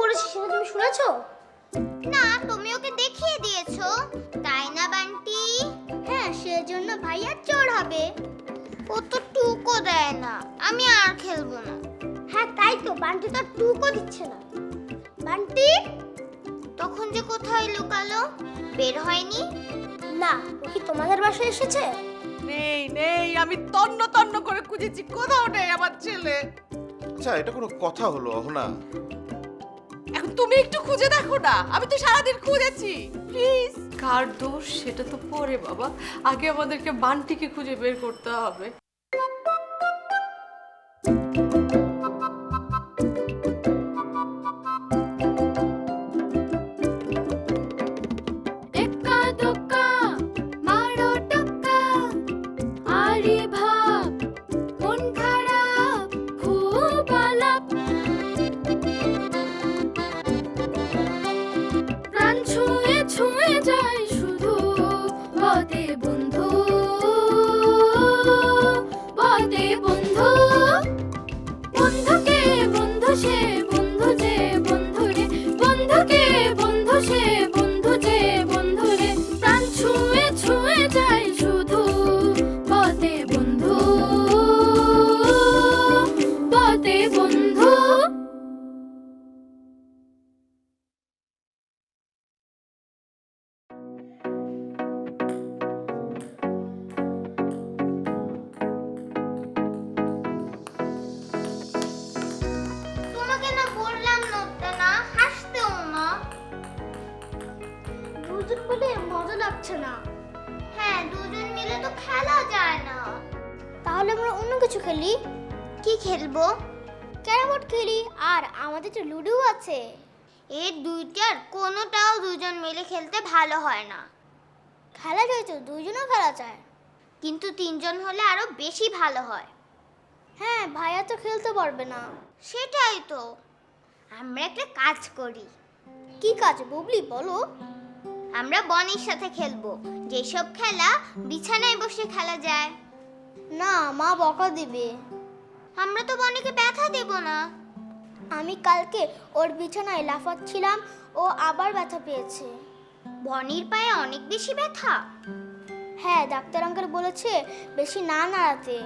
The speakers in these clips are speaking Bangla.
করেছে সেটা তুমি শুনেছো? না, তুমি ওকে দেখিয়ে দিয়েছো, তাই না বান্টি? হ্যাঁ, সেজন্য ভাইয়া চোর হবে। ও তো টুকও দেয় না, আমি আর খেলবো না। হ্যাঁ তাই তো, বান্টি তো টুকও দিচ্ছে না। বান্টি তখন যে কোথায় লুকালো, বের হয়নি? না, ও কি তোমাদের বাসায় এসেছে? নেই নেই, আমি তন্ন তন্ন করে খুঁজেছি, কোথাও নেই আমার ছেলে। আচ্ছা, এটা কোনো কথা হলো অহনা? এখন তুমি একটু খুঁজে দেখো না, আমি তো সারাদিন খুঁজেছি। প্লিজ। কার দোষ সেটা তো পরে বাবা, আগে আমাদেরকে বান্টিকে খুঁজে বের করতে হবে। এক্কা দোক্কা মারো টক্কা, আরে ভাব মন খারাপ খুব আলাপ, প্রাণ ছুঁয়ে ছুঁয়ে যায় শুধু বদে বন্ধু, বদে বন্ধু। বন্ধুকে বন্ধু সে বন্ধু যে বন্ধু রে, বন্ধুকে বন্ধু সে বন্ধু যে বন্ধু রে, প্রাণ ছুঁয়ে ছুঁয়ে যায় শুধু বদে বন্ধু, বদে বন্ধু। তোমাকে না বললাম নড়তে না, হাসতেও না। দুজন বলে মজা লাগছে না। হ্যাঁ, দুজন মিলে তো খেলা যায় না। তাহলে আমরা অন্য কিছু খেলি। কি খেলবো? ক্যারাম বোর্ড খেলি, আর আমাদের তো লুডো আছে। এই দুইটার কোনোটাও দুজন মিলে খেলতে ভালো হয় না, খেলা যায় তো, দুইজনও খেলা যায়। কিন্তু তিনজন হলে আরো বেশি ভালো হয়। হ্যাঁ, ভাইয়া তো খেলতে পারবে না। সেটাই তো, আমরা একটা কাজ করি। কি কাজ বুবলি, বলো? আমরা বনির সাথে খেলবো, যেসব খেলা বিছানায় বসে খেলা যায়। না, মা বকা দিবে। আমরা তো বনিকে ব্যথা দেব না। আমি কালকে ওর বিছানায় লাফাচ্ছিলাম, ও আবার ব্যথা পেয়েছে। বনির পায়ে অনেক বেশি ব্যথা। হ্যাঁ, ডাক্তার আঙ্কেল বলেছে বেশি না নাড়াতে।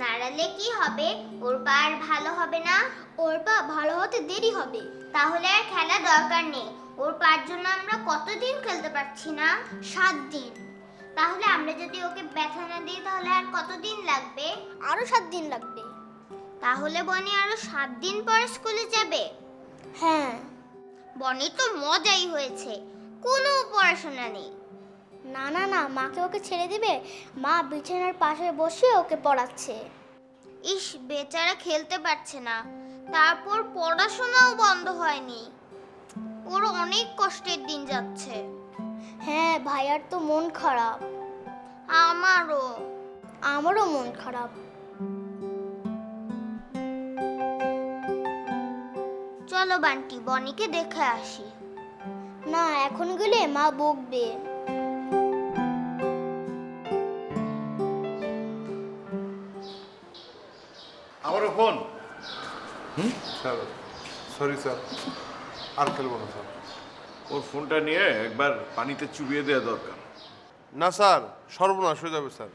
নাড়ালে কি হবে? ওর পা আর ভালো হবে না। ওর পা ভালো হতে দেরি হবে। তাহলে আর খেলা দরকার নেই। ওর পার জন্য আমরা কতদিন খেলতে পারছি না? 7 দিন। তাহলে আমরা যদি ওকে ব্যথা না দিই তাহলে আর কতদিন লাগবে? আরো 7 দিন লাগবে। তাহলে বনি আরো 7 দিন পর স্কুলে যাবে। হ্যাঁ। বনি তো মজাই হয়েছে, কোনো পড়াশোনা নেই। না না না, মাকে ওকে ছেড়ে দিবে। মা বিছানার পাশে বসে ওকে পড়াচ্ছে। ইস, বেচারা খেলতে পারছে না, তারপর পড়াশোনাও বন্ধ হয়নি। ওর অনেক কষ্টের দিন যাচ্ছে। হ্যাঁ, ভাইয়ার তো মন খারাপ। আমারও। আমারও মন খারাপ। চলো বান্টি, বনিকে দেখে আসি। না, এখন গেলে মা বকবে। আমারও ফোন। স্যার সরি স্যার, আর খেলবো না স্যার। ওর ফোনটা নিয়ে একবার পানিতে চুবিয়ে দেওয়া দরকার। না স্যার, সর্বনাশ হয়ে যাবে স্যার।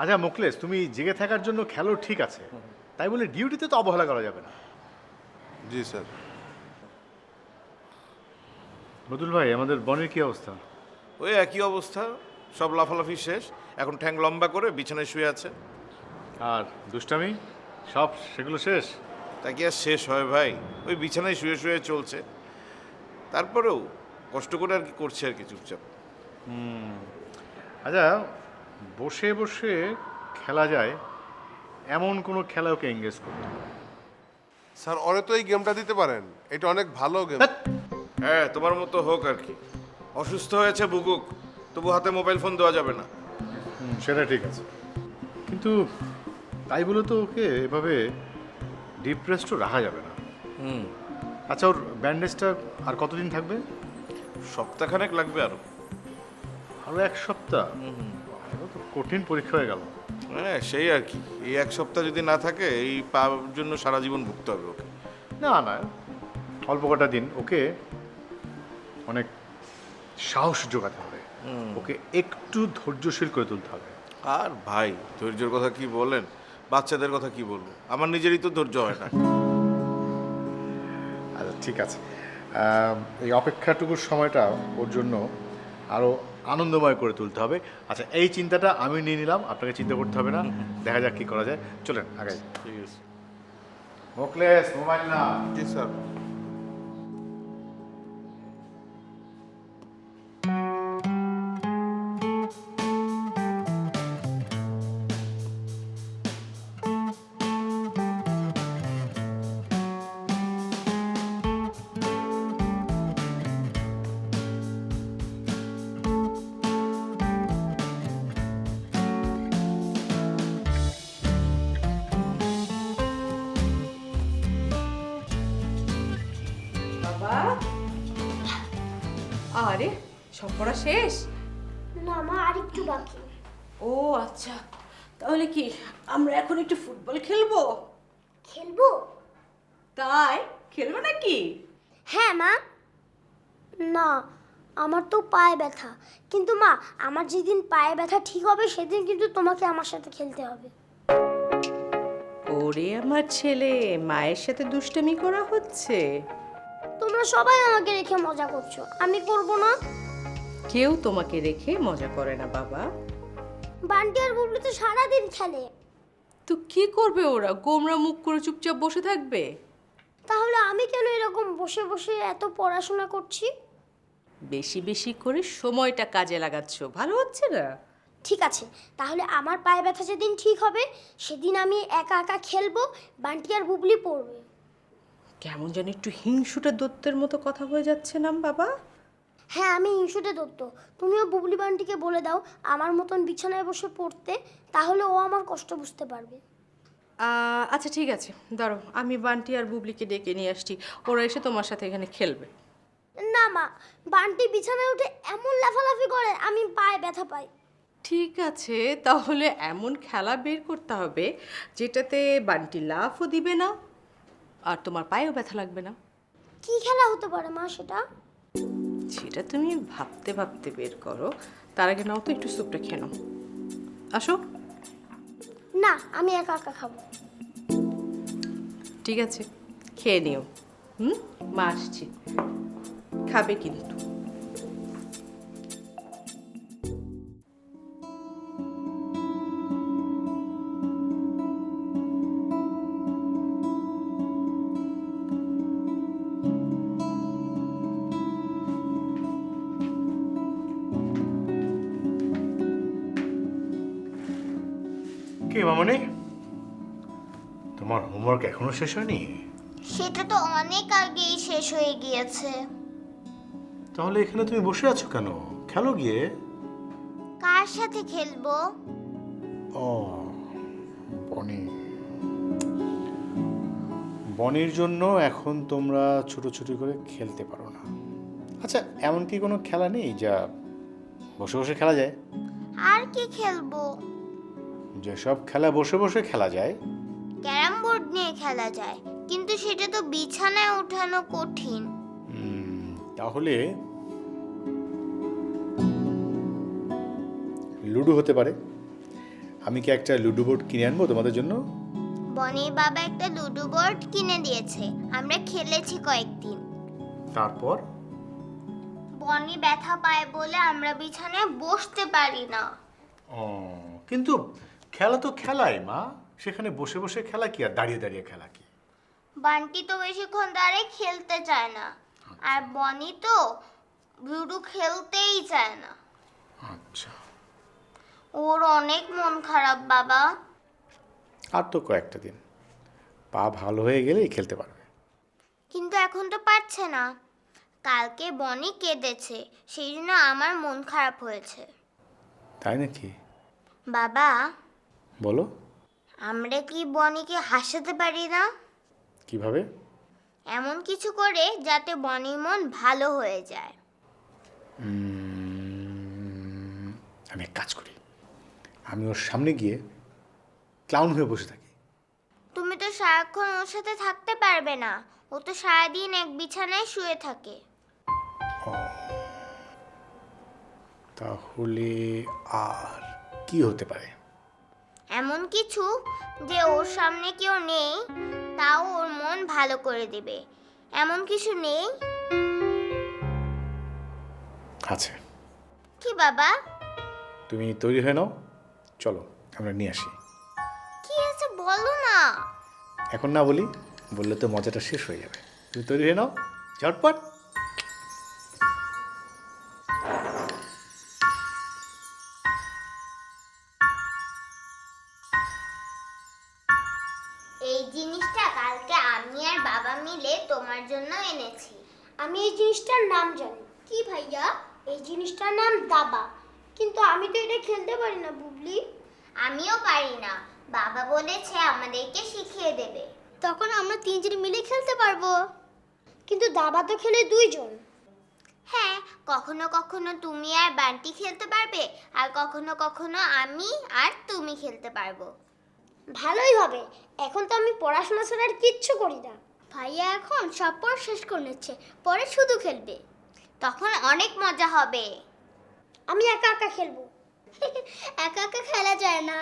আচ্ছা মোকলেস, তুমি জেগে থাকার জন্য খেলো ঠিক আছে, তাই বলে ডিউটিতে তো অবহেলা করা যাবে না। জি স্যার। বদুল ভাই, আমাদের বনের কি অবস্থা? ওই একই অবস্থা, সব লাফালাফি শেষ, এখন ঠ্যাং লম্বা করে বিছানায় শুয়ে আছে। আর দুষ্টামি সব সেগুলো শেষ? তা কি আর শেষ হয় ভাই? ওই বিছানায় শুয়ে শুয়ে চলছে, তারপরেও কষ্ট করে আর কি করছে, আর কি চুপচাপ। আচ্ছা, বসে বসে খেলা যায় এমন কোনো খেলা ওকে এঙ্গেজ করতে হবে। স্যার ওরে তো এই গেমটা দিতে পারেন, এটা অনেক ভালো গেম। হ্যাঁ, তোমার মতো হোক আর কি। অসুস্থ হয়েছে বুকুক, তবু হাতে মোবাইল ফোন দেওয়া যাবে না। সেটা ঠিক আছে, কিন্তু তাই বলে তো ওকে এভাবে ডিপ্রেসডও রাখা যাবে না। আচ্ছা, ওর ব্যান্ডেজটা আর কতদিন থাকবে? সপ্তাহখানেক লাগবে আরো। আরো 1 সপ্তাহ? এটা তো কঠিন পরীক্ষা হয়ে গেল। হ্যাঁ, সেই আর কি। এই 1 সপ্তাহ যদি না থাকে, এই পাওয়ার জন্য সারা জীবন ভুগতে হবে ওকে। না না, অল্প কটা দিন ওকে অনেক সাহস জোগাতে হবে, ওকে একটু ধৈর্যশীল করে তুলতে হবে। আর ভাই ধৈর্যের কথা কি বলেন, বাচ্চাদের কথা কি বলবো, আমার নিজেরই তো ধৈর্য হয় না। আচ্ছা ঠিক আছে, এই অপেক্ষাটুকুর সময়টা ওর জন্য আরও আনন্দময় করে তুলতে হবে। আচ্ছা এই চিন্তাটা আমি নিয়ে নিলাম, আপনাকে চিন্তা করতে হবে না, দেখা যাক কী করা যায়। চলেন আগাই। ঠিক আছে। মোকলেস মোবাইল না। জি স্যার। বাবা, আরে সব পড়া শেষ? না মা, আরেকটু বাকি। ও আচ্ছা, তাহলে কি আমরা এখন একটু ফুটবল খেলবো? খেলবো? তাই খেলবো নাকি? হ্যাঁ মা। না, আমার তো পায়ে ব্যথা। কিন্তু মা, আমার যেদিন পায়ে ব্যথা ঠিক হবে সেদিন কিন্তু তোমাকে আমার সাথে খেলতে হবে। ওরে আমার ছেলে, মায়ের সাথে দুষ্টামি করা হচ্ছে? তোমরা সবাই আমাকে রেখে মজা করছো, আমি করব না। কেউ তোমাকে রেখে মজা করে না বাবা। বান্টি আর বুবলু তো সারাদিন খেলে। তো কি করবে ওরা? গোমরা মুখ করে চুপচাপ বসে থাকবে? তাহলে আমি কেন এরকম বসে বসে এত পড়াশোনা করছি? বেশি বেশি করে সময়টা কাজে লাগাচ্ছ, ভালো হচ্ছে না? ঠিক আছে, তাহলে আমার পায়ে ব্যথা যেদিন ঠিক হবে সেদিন আমি একা একা খেলবো, বান্টি আর বুবলি পড়বে। কেমন যেন একটু হিংসুটে দত্তের মতো কথা হয়ে যাচ্ছে না বাবা? হ্যাঁ, আমি ইস্যুতে দত্ত। তুমিও বুবলি বান্টিকে বলে দাও আমার মতন বিছানায় বসে পড়তে, তাহলে ও আমার কষ্ট বুঝতে পারবে। আচ্ছা ঠিক আছে, ধরো আমি বান্টি আর বুবলিকে ডেকে নিয়ে আসছি, ওরা এসে তোমার সাথে এখানে খেলবে। না মা, বান্টি বিছানায় উঠে এমন লাফালাফি করে আমি পায়ে ব্যথা পাই। ঠিক আছে, তাহলে এমন খেলা বের করতে হবে যেটাতে বান্টি লাফও দিবে না আর তোমার পায়েও ব্যথা লাগবে না। কি খেলা হতে পারে মা সেটা? সেটা তুমি ভাবতে ভাবতে বের করো, তার আগে নাও তো একটু স্যুপটা খেয়ে নাও। আসো। না, আমি একা একা খাবো। ঠিক আছে, খেয়ে নিও। মা আসছি, খাবে কিন্তু। কি মামনি, তোমার হোমওয়ার্ক এখনো শেষ হয়নি? সেটা তো অনেক আগেই শেষ হয়ে গিয়েছে। তাহলে এখানে তুমি বসে আছো কেন? খেলো গিয়ে। কার সাথে খেলবো? ও বনি, বনির জন্য এখন তোমরা ছুটোছুটি করে খেলতে পারো না। আচ্ছা এমন কি কোনো খেলা নেই যা বসে বসে খেলা যায়? আর কি খেলবো? যেসব খেলা বসে বসে খেলা যায়। ক্যারাম বোর্ড নিয়ে খেলা যায়, কিন্তু সেটা তো বিছানায় ওঠানো কঠিন। তাহলে লুডো হতে পারে। আমি কি একটা লুডো বোর্ড কিনে আনবো তোমাদের জন্য? বনির বাবা একটা লুডো বোর্ড কিনে দিয়েছে, আমরা খেলেছি কয়েকদিন। তারপর বনি ব্যথা পায় বলে আমরা বিছানায় বসতে পারি না। ও, কিন্তু খেলা তো খেলাই মা, সেখানে বসে বসে খেলা কি আর দাঁড়িয়ে দাঁড়িয়ে খেলা কি? বান্টি তো বেশিক্ষণ দাঁড়িয়ে খেলতে চায় না, আর বনি তো লুডো খেলতেই চায় না। আচ্ছা, ওর অনেক মন খারাপ বাবা। আর তো কয়েকটা দিন, পা ভালো হয়ে গেলেই খেলতে পারবে। কিন্তু এখন তো পারছে না। কালকে বনি কেঁদেছে, সেই জন্য আমার মন খারাপ হয়েছে। তাই নাকি? বাবা, বলো। আমরা কি বনিকে হাসাতে পারি না? কিভাবে? এমন কিছু করে যাতে বনির মন ভালো হয়ে যায়। আমি এক কাজ করি, আমি ওর সামনে গিয়ে ক্লাউন হয়ে বসে থাকি। তুমি তো সারাক্ষণ ওর সাথে থাকতে পারবে না, ও তো সারাদিন এক বিছানায় শুয়ে থাকে। তাহলে আর কি হতে পারে? এমন কিছু যে ওর সামনে কেউ নেই, তাও ওর মন ভালো করে দেবে, এমন কিছু নেই? আছে। কি বাবা? তুমি তৈরি হয়ে নাও, চলো আমরা নিয়ে আসি। কি আছে বলো না। এখন না বলি, বললে তো মজাটা শেষ হয়ে যাবে। তুমি তৈরি হয়ে নাও ঝটপট। এই জিনিসটা কালকে আমি আর বাবা মিলে তোমার জন্য এনেছি। আমি এই জিনিসটার নাম জানি। কি ভাইয়া? এই জিনিসটার নাম দাবা, কিন্তু আমি তো এটা খেলতে পারি না বুবলি। আমিও পারি না, বাবা বলেছে আমাদেরকে শিখিয়ে দেবে। তখন আমরা তিনজন মিলে খেলতে পারবো। কিন্তু দাবা তো খেলে দুইজন। হ্যাঁ, কখনো কখনো তুমি আর বান্টি খেলতে পারবে, আর কখনো কখনো আমি আর তুমি খেলতে পারবো। ভালোই হবে, এখন তো আমি পড়াশোনা ছাড়া আর কিচ্ছু করি না। ভাইয়া এখন সব পড়া শেষ করে নিচ্ছে, পরে শুধু খেলবে, তখন অনেক মজা হবে। আমি একা একা খেলবো। একা একা খেলা যায় না।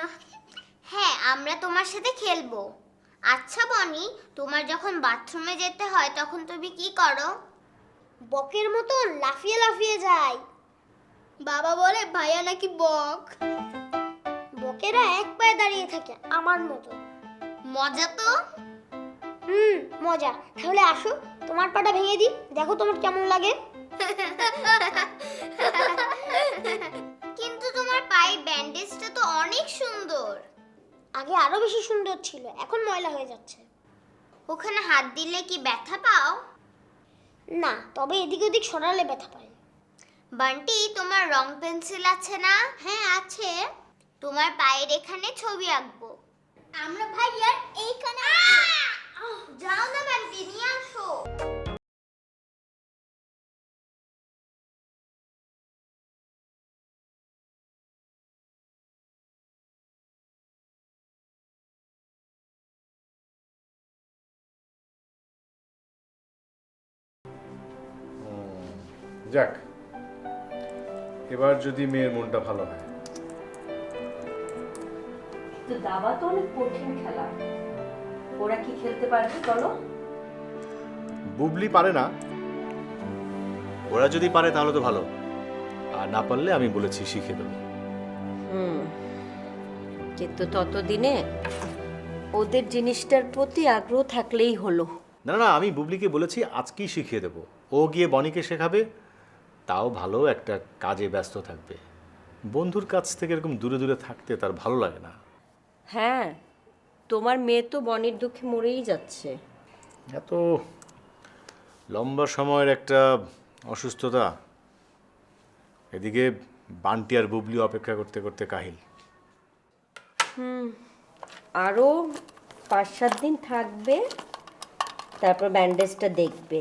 হ্যাঁ, আমরা তোমার সাথে খেলবো। আচ্ছা বনি, তোমার যখন বাথরুমে যেতে হয় তখন তুমি কি করো? বকের মতো লাফিয়ে লাফিয়ে যায়। বাবা বলে ভাইয়া নাকি বক। বকেরা এক পায়ে দাঁড়িয়ে থাকে আমার মতো। মজা তো। মজা। তাহলে আসো, তোমার পাটা ভেঙে দিই, দেখো তোমার কেমন লাগে। কিন্তু তোমার পায়ে ব্যান্ডেজটা তো অনেক সুন্দর। আগে আরো বেশি সুন্দর ছিল, এখন ময়লা হয়ে যাচ্ছে। ওখানে হাত দিলে কি ব্যথা পাও? না, তবে এদিক ওদিক সরালে ব্যথা পাই। বান্টি, তোমার রং পেন্সিল আছে না? হ্যাঁ আছে। তোমার পায়ের এখানে ছবি আঁকবো। আমরা ভাইয়ার এইখানে যাও না বান্টি, নিয়ে আসো। যাক, এবার যদি মেয়ের মনটা ভালো হয়। তো দাবা তো অনেক কঠিন খেলা, ওরা কি খেলতে পারবে বলো? বুবলি পারে না, ওরা যদি পারে তাহলে তো ভালো, আর না পারলে আমি বলেছি শিখিয়ে দেবো। কিন্তু ততদিনে ওদের জিনিসটার প্রতি আগ্রহ থাকলেই হলো। না না, আমি বুবলিকে বলেছি আজকেই শিখিয়ে দেবো। ও গিয়ে বনিকে শেখাবে, তাও ভালো একটা কাজে ব্যস্ত থাকবে। বন্ধুর কাছ থেকে এরকম দূরে দূরে থাকতে তার ভালো লাগে না। হ্যাঁ, তোমার মেয়ে তো বনির দুঃখে মরেই যাচ্ছে। এত লম্বা সময়ের একটা অসুস্থতা, এদিকে বান্টি আর বুবলি অপেক্ষা করতে করতে কাহিল। আরও 5-7 দিন থাকবে, তারপর ব্যান্ডেজটা দেখবে,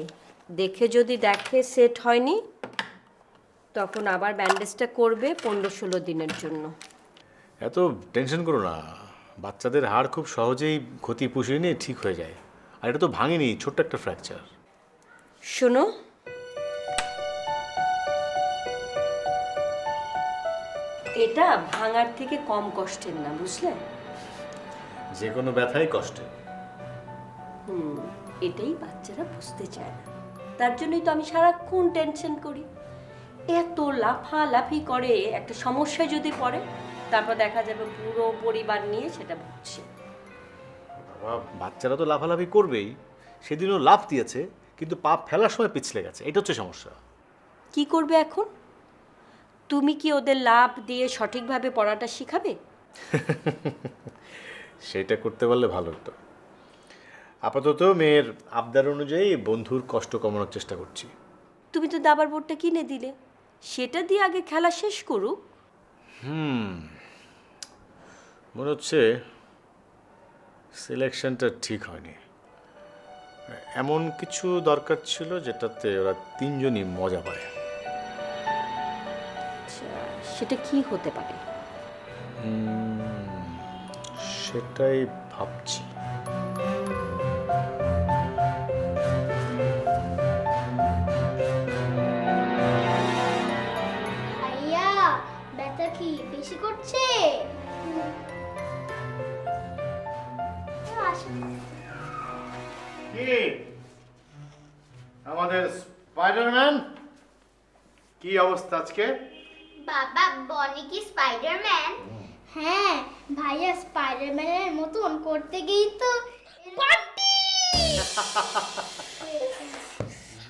দেখে যদি দেখে সেট হয়নি তখন আবার ব্যান্ডেজটা করবে 15-16 দিনের জন্য। এত টেনশন করো না, বাচ্চাদের হাড় খুব সহজেই ক্ষতি পুষিয়ে নিয়ে ঠিক হয়ে যায়। আর এটা তো ভাঙেনি, ছোট্ট একটা ফ্র্যাকচার। শোনো, এটা ভাঙার থেকে কম কষ্টের না, বুঝলে? যে কোনো ব্যথাই কষ্টের। এটাই বাচ্চারা বুঝতে চায় না, তার জন্যই তো আমি সারাক্ষণ টেনশন করি। এত লাফালাফি করে, একটা সমস্যায় যদি পড়ে তারপর দেখা যাবে পুরো পরিবার নিয়ে সেটা ভুগছে। বাবা, বাচ্চারা তো লাফালাফি করবেই, সেদিনও লাফ দিয়েছে কিন্তু পা ফেলার সময় পিছলে গেছে, এটা হচ্ছে সমস্যা। কি করবে এখন? তুমি কি ওদের লাভ দিয়ে সঠিকভাবে পড়াটা শিখাবে? সেটা করতে পারলে ভালো হতো। আপাতত মেয়ের আবদার অনুযায়ী বন্ধুর কষ্ট কমানোর চেষ্টা করছি। তুমি তো দাবার বোর্ডটা কিনে দিলে, সেটা দিয়ে আগে খেলা শেষ করুক। মনে হচ্ছে সিলেকশনটা ঠিক হয়নি। এমন কিছু দরকার ছিল যেটাতে ওরা তিনজনই মজা পায়। আচ্ছা, সেটা কি হতে পারে? সেটাই ভাবছি। করছে। কি আমাদের স্পাইডারম্যান কি অবস্থা আজকে? বাবা, বনি কি স্পাইডারম্যান? হ্যাঁ ভাইয়া, স্পাইডারম্যানের মতন করতে গিয়েই তো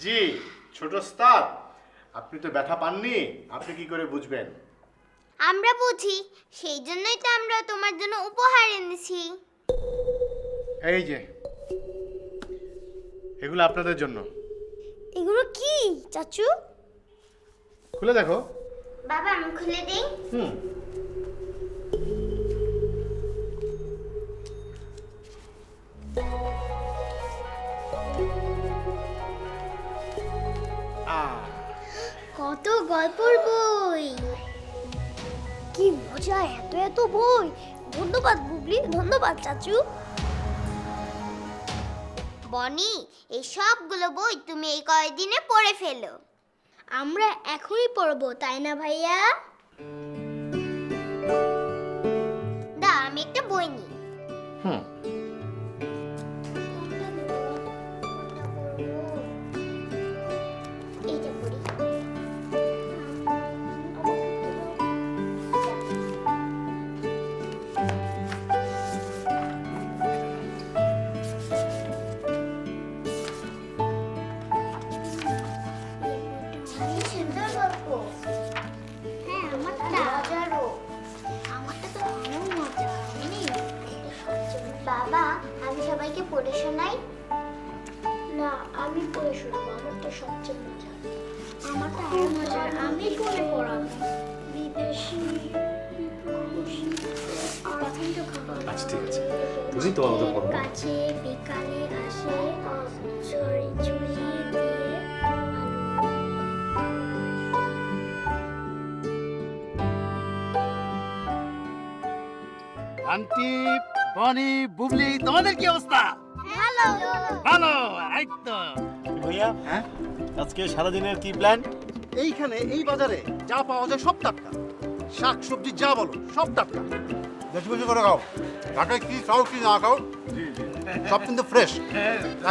জি ছোট স্টার, আপনি তো ব্যথা পাননি, আপনি কি করে বুঝবেন? আমরা বুঝি, সেই জন্যই তো আমরা তোমার জন্য উপহার এনেছি। এই যে এগুলো আপনাদের জন্য। এগুলো কি চাচু? খুলে দেখো। বাবা, আমি খুলে দিই। হুম, কত গল্পর বই! কি মজা, এত এত বই! ধন্যবাদ বুবলি, ধন্যবাদ চাচু। বনি, এই সবগুলো বই তুমি এই কয়দিনে পড়ে ফেলো। আমরা এখনই পড়বো, তাই না ভাইয়া? দা, আমি একটা বই নিই। হুম। এইটা পড়ি। সুন্দর গল্প। হ্যাঁ, আমারটা মজারও। আমারটা তো আরো মজা। বাবা, আমি সবাইকে পড়ে শোনাই। না, আমি পড়ে শোনাবো, আমারটা সবচেয়ে মজা। আমারটা আরো মজা, আমি পড়ে পড়াবো। বিদেশি খুশি আর কিন্তু খাবার। আচ্ছা ঠিক আছে, তুমি তোমার মতো পড়ো। কাছে বিকালে আসে ছড়ি ছড়িয়ে দিয়ে। আন্টি, বনি, বুবলি, তোমাদের কি অবস্থা? হ্যালো। ভালো, এই তো। ভাইয়া, হ্যাঁ? আজকে সারাদিনের কি প্ল্যান? এইখানে এই বাজারে যা পাওয়া যায় সব টাটকা, শাক সবজি যা বলো সব টাটকা। বেশি বেশি করে খাও, ঢাকায় কি খাও কি না খাও সব কিন্তু ফ্রেশ,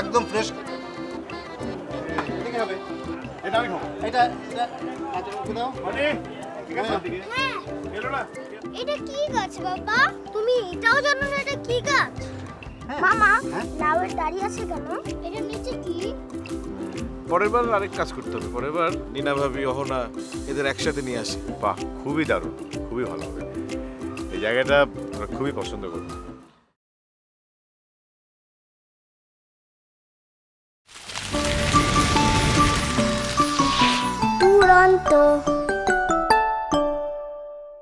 একদম ফ্রেশ। ঠিক হবে, এটা আমি খাবো। এটা এটা আচ্ছা, ওকে দাও। ঠিক আছে, ওদিকে। এটা কি গাছ বাবা? তুমি এটাও জানো না এটা কি গাছ? মামা, লাউয়ের দাঁড়িয়ে আছে কেন? এটা নিচে কি? পরের বার আরেক কাজ করতে হবে, পরের বার নীনা ভাবি, অহনা এদের একসাথে নিয়ে আসি। বাহ, খুবই দারুণ, খুবই ভালো হবে। এই জায়গাটা আমরা খুবই পছন্দ করব। দুরন্ত